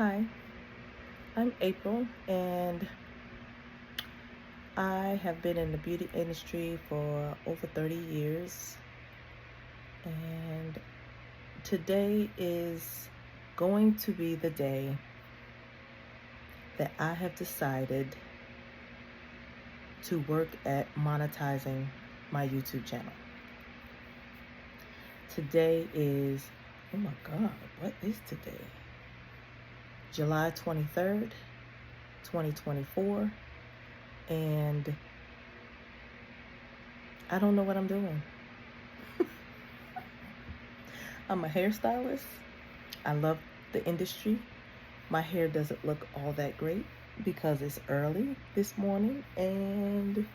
Hi, I'm April, and I have been in the beauty industry for over 30 years. And today is going to be the day that I have decided to work at monetizing my YouTube channel. Today is, oh my God, what is today? July 23rd, 2024. And I don't know what I'm doing. I'm a hairstylist. I love the industry. My hair doesn't look all that great because it's early this morning, and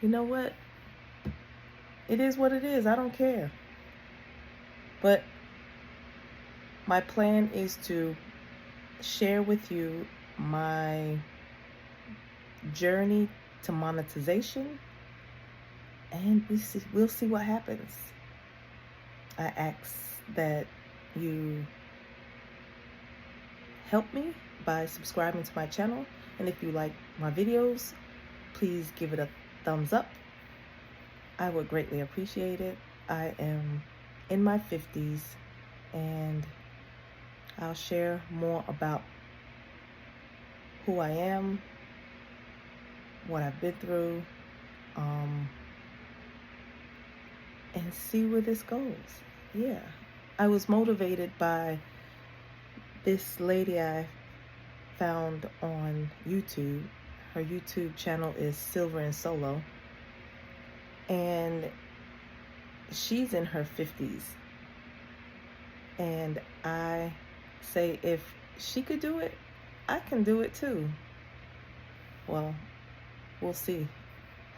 you know what? It is what it is. I don't care. But my plan is to share with you my journey to monetization, and we'll see what happens. I ask that you help me by subscribing to my channel, and if you like my videos, please give it a thumbs up. I would greatly appreciate it. I am in my 50s, and I'll share more about who I am, what I've been through, and see where this goes. Yeah, I was motivated by this lady I found on YouTube. Her YouTube channel is Silver and Solo, and she's in her 50s. And I say, if she could do it, I can do it too. Well, we'll see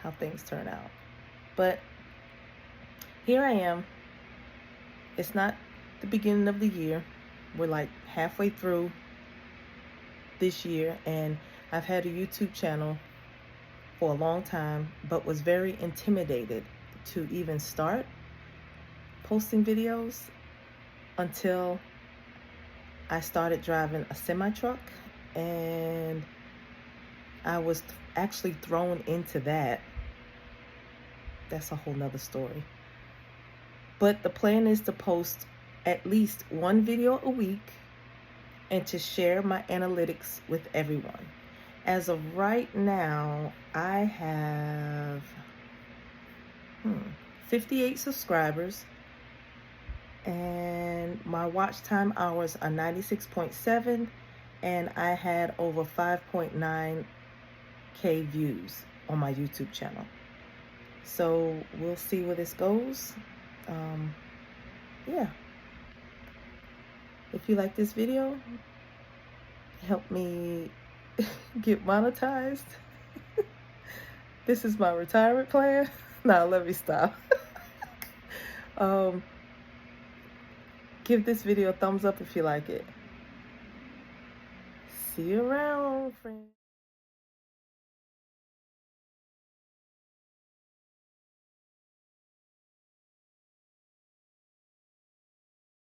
how things turn out. But here I am. It's not the beginning of the year. We're like halfway through this year, and I've had a YouTube channel for a long time, but was very intimidated to even start posting videos until I started driving a semi-truck, and I was actually thrown into that. That's a whole nother story. But the plan is to post at least one video a week and to share my analytics with everyone. As of right now, I have 58 subscribers, and my watch time hours are 96.7, and I had over 5.9K views on my YouTube channel. So we'll see where this goes. Yeah. If you like this video, help me get monetized. This is my retirement plan. Now let me stop. Give this video a thumbs up if you like it. See you around, friends.